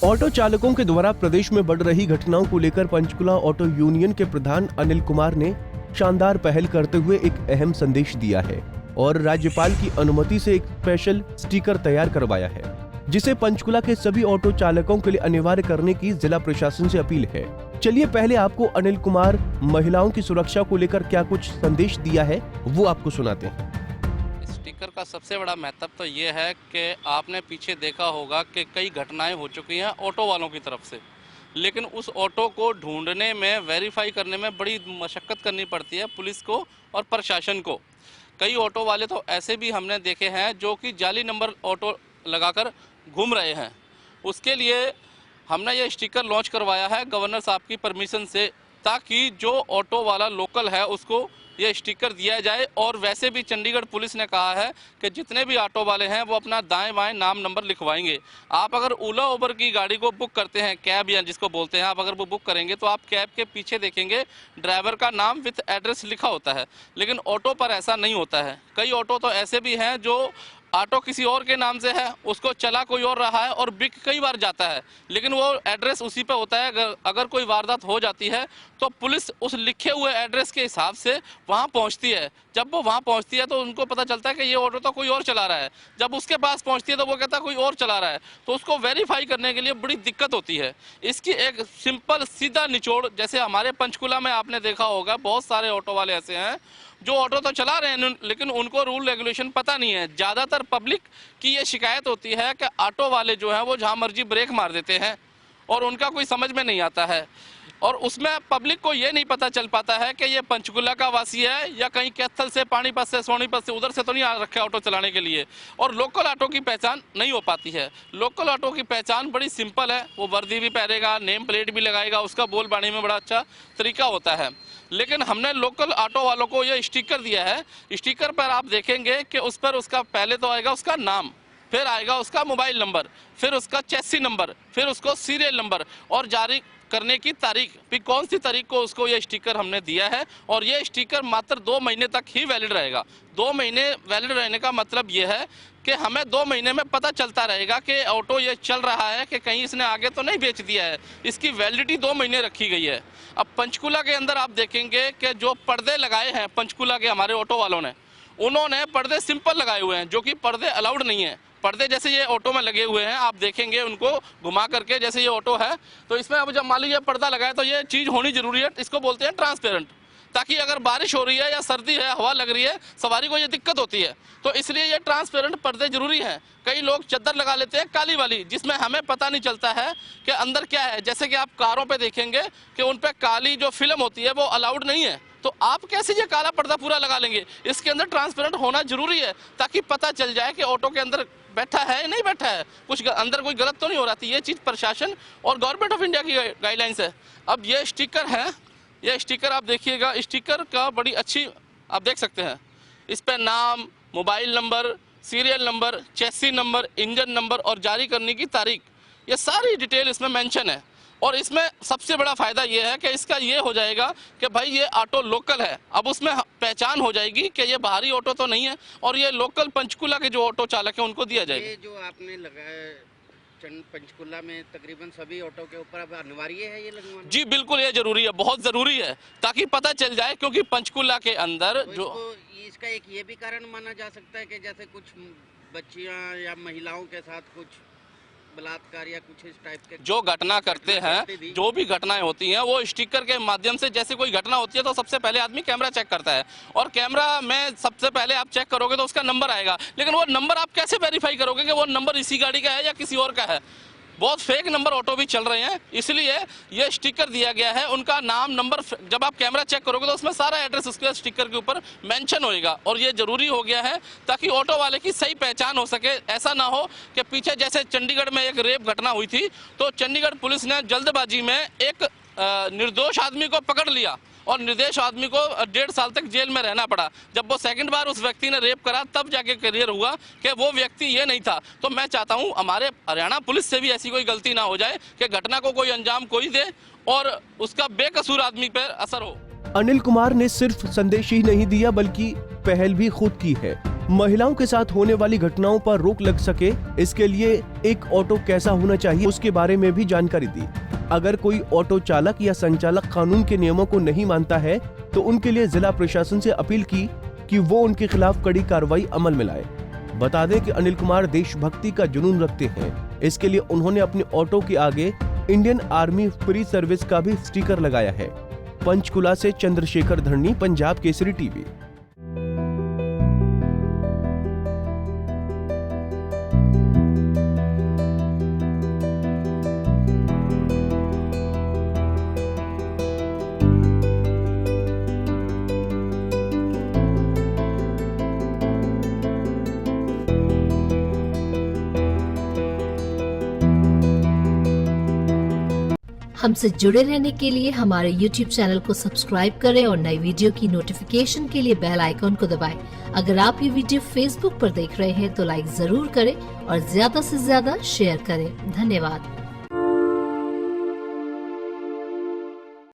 Auto चालकों के द्वारा प्रदेश में बढ़ रही घटनाओं को लेकर पंचकुला ऑटो यूनियन के प्रधान अनिल कुमार ने शानदार पहल करते हुए एक अहम संदेश दिया है और राज्यपाल की अनुमति से एक स्पेशल स्टिकर तैयार करवाया है, जिसे पंचकुला के सभी ऑटो चालकों के लिए अनिवार्य करने की जिला प्रशासन से अपील है। चलिए पहले आपको अनिल कुमार महिलाओं की सुरक्षा को लेकर क्या कुछ संदेश दिया है वो आपको सुनाते हैं। स्टिकर का सबसे बड़ा महत्व तो ये है कि आपने पीछे देखा होगा कि कई घटनाएं हो चुकी हैं ऑटो वालों की तरफ से, लेकिन उस ऑटो को ढूंढने में, वेरीफाई करने में बड़ी मशक्क़त करनी पड़ती है पुलिस को और प्रशासन को। कई ऑटो वाले तो ऐसे भी हमने देखे हैं जो कि जाली नंबर ऑटो लगाकर घूम रहे हैं। उसके लिए हमने ये स्टिकर लॉन्च करवाया है गवर्नर साहब की परमिशन से, ताकि जो ऑटो वाला लोकल है उसको ये स्टिकर दिया जाए। और वैसे भी चंडीगढ़ पुलिस ने कहा है कि जितने भी ऑटो वाले हैं वो अपना दाएं बाएं नाम नंबर लिखवाएंगे। आप अगर ओला उबर की गाड़ी को बुक करते हैं, कैब या जिसको बोलते हैं, आप अगर वो बुक करेंगे तो आप कैब के पीछे देखेंगे ड्राइवर का नाम विथ एड्रेस लिखा होता है, लेकिन ऑटो पर ऐसा नहीं होता है। कई ऑटो तो ऐसे भी हैं जो ऑटो किसी और के नाम से है, उसको चला कोई और रहा है और बिक कई बार जाता है, लेकिन वो एड्रेस उसी पे होता है। अगर कोई वारदात हो जाती है तो पुलिस उस लिखे हुए एड्रेस के हिसाब से वहाँ पहुँचती है। जब वो वहाँ पहुँचती है तो उनको पता चलता है कि ये ऑटो तो कोई और चला रहा है। जब उसके पास पहुँचती है तो वो कहता है कोई और चला रहा है, तो उसको वेरीफाई करने के लिए बड़ी दिक्कत होती है। इसकी एक सिंपल सीधा निचोड़, जैसे हमारे पंचकुला में आपने देखा होगा बहुत सारे ऑटो वाले ऐसे हैं जो ऑटो तो चला रहे हैं लेकिन उनको रूल रेगुलेशन पता नहीं है। ज़्यादातर पब्लिक की ये शिकायत होती है कि ऑटो वाले जो हैं वो जहाँ मर्जी ब्रेक मार देते हैं और उनका कोई समझ में नहीं आता है, और उसमें पब्लिक को ये नहीं पता चल पाता है कि ये पंचकुला का वासी है या कहीं कैथल से, पानीपत से, सोनीपत से, उधर से तो नहीं आ रखा है ऑटो चलाने के लिए। और लोकल ऑटो की पहचान नहीं हो पाती है। लोकल ऑटो की पहचान बड़ी सिंपल है, वो वर्दी भी पहनेगा, नेम प्लेट भी लगाएगा, उसका बोल बाणी में बड़ा अच्छा तरीका होता है। लेकिन हमने लोकल ऑटो वालों को ये स्टिकर दिया है। स्टिकर पर आप देखेंगे कि उस पर उसका पहले तो आएगा उसका नाम, फिर आएगा उसका मोबाइल नंबर, फिर उसका चेसी नंबर, फिर उसको सीरियल नंबर और जारी करने की तारीख, फिर कौन सी तारीख को उसको ये स्टिकर हमने दिया है। और ये स्टिकर मात्र 2 महीने तक ही वैलिड रहेगा। 2 महीने वैलिड रहने का मतलब ये है कि हमें 2 महीने में पता चलता रहेगा कि ऑटो ये चल रहा है कि कहीं इसने आगे तो नहीं बेच दिया है। इसकी वैलिडिटी 2 महीने रखी गई है। अब पंचकुला के अंदर आप देखेंगे कि जो पर्दे लगाए हैं पंचकुला के हमारे ऑटो वालों ने, उन्होंने पर्दे सिंपल लगाए हुए हैं, जो कि पर्दे अलाउड नहीं है। पर्दे जैसे ये ऑटो में लगे हुए हैं, आप देखेंगे उनको घुमा करके, जैसे ये ऑटो है तो इसमें अब जब मान लीजिए पर्दा लगाए तो ये चीज़ होनी जरूरी है। इसको बोलते हैं ट्रांसपेरेंट, ताकि अगर बारिश हो रही है या सर्दी है, हवा लग रही है, सवारी को ये दिक्कत होती है, तो इसलिए ये ट्रांसपेरेंट पर्दे जरूरी हैं। कई लोग चद्दर लगा लेते हैं काली वाली, जिसमें हमें पता नहीं चलता है कि अंदर क्या है। जैसे कि आप कारों पे देखेंगे कि उन पे काली जो फिल्म होती है वो अलाउड नहीं है, तो आप कैसे ये काला पर्दा पूरा लगा लेंगे? इसके अंदर ट्रांसपेरेंट होना जरूरी है ताकि पता चल जाए कि ऑटो के अंदर बैठा है नहीं बैठा है, कुछ अंदर कोई गलत तो नहीं हो रहा थी। ये चीज़ प्रशासन और गवर्नमेंट ऑफ इंडिया की गाइडलाइंस है। अब ये स्टिकर है, ये स्टिकर आप देखिएगा, स्टिकर का बड़ी अच्छी आप देख सकते हैं। इस पर नाम, मोबाइल नंबर, सीरियल नंबर, चेसी नंबर, इंजन नंबर और जारी करने की तारीख, ये सारी डिटेल इसमें मेंशन है। और इसमें सबसे बड़ा फ़ायदा ये है कि इसका ये हो जाएगा कि भाई ये ऑटो लोकल है। अब उसमें पहचान हो जाएगी कि ये बाहरी ऑटो तो नहीं है और ये लोकल पंचकुला के जो ऑटो चालक हैं उनको दिया जाएगा। ये जो आपने लगाया पंचकुला में तकरीबन सभी ऑटो के ऊपर अब अनिवार्य है ये लगवाना? जी बिल्कुल, ये जरूरी है, बहुत ज़रूरी है, ताकि पता चल जाए। क्योंकि पंचकुला के अंदर तो जो इसका एक ये भी कारण माना जा सकता है कि जैसे कुछ बच्चियां या महिलाओं के साथ कुछ बलात्कार या कुछ इस टाइप के जो घटना करते हैं, जो भी घटनाएं होती हैं, वो स्टिकर के माध्यम से, जैसे कोई घटना होती है तो सबसे पहले आदमी कैमरा चेक करता है, और कैमरा में सबसे पहले आप चेक करोगे तो उसका नंबर आएगा। लेकिन वो नंबर आप कैसे वेरीफाई करोगे कि वो नंबर इसी गाड़ी का है या किसी और का है? बहुत फेक नंबर ऑटो भी चल रहे हैं, इसलिए ये स्टिकर दिया गया है। उनका नाम, नंबर, जब आप कैमरा चेक करोगे तो उसमें सारा एड्रेस उसके स्टिकर के ऊपर मेंशन होएगा। और ये जरूरी हो गया है ताकि ऑटो वाले की सही पहचान हो सके। ऐसा ना हो कि पीछे जैसे चंडीगढ़ में एक रेप घटना हुई थी, तो चंडीगढ़ पुलिस ने जल्दबाजी में एक निर्दोष आदमी को पकड़ लिया और निर्दोष आदमी को 1.5 साल तक जेल में रहना पड़ा। जब वो सेकंड बार उस व्यक्ति ने रेप करा तब जाके क्लियर हुआ कि वो व्यक्ति ये नहीं था। तो मैं चाहता हूँ हमारे हरियाणा पुलिस से भी ऐसी कोई गलती ना हो जाए कि घटना को कोई अंजाम कोई दे और उसका बेकसूर आदमी पर असर हो। अनिल कुमार ने सिर्फ संदेश ही नहीं दिया बल्कि पहल भी खुद की है। महिलाओं के साथ होने वाली घटनाओं पर रोक लग सके, इसके लिए एक ऑटो कैसा होना चाहिए उसके बारे में भी जानकारी दी। अगर कोई ऑटो चालक या संचालक कानून के नियमों को नहीं मानता है तो उनके लिए जिला प्रशासन से अपील की कि वो उनके खिलाफ कड़ी कार्रवाई अमल में लाए। बता दें कि अनिल कुमार देशभक्ति का जुनून रखते हैं। इसके लिए उन्होंने अपने ऑटो के आगे इंडियन आर्मी फ्री सर्विस का भी स्टिकर लगाया है। पंचकुला से चंद्रशेखर धरनी, पंजाब केसरी टीवी। हमसे जुड़े रहने के लिए हमारे YouTube चैनल को सब्सक्राइब करें और नई वीडियो की नोटिफिकेशन के लिए बेल आइकॉन को दबाएं। अगर आप ये वीडियो Facebook पर देख रहे हैं तो लाइक जरूर करें और ज्यादा से ज्यादा शेयर करें। धन्यवाद।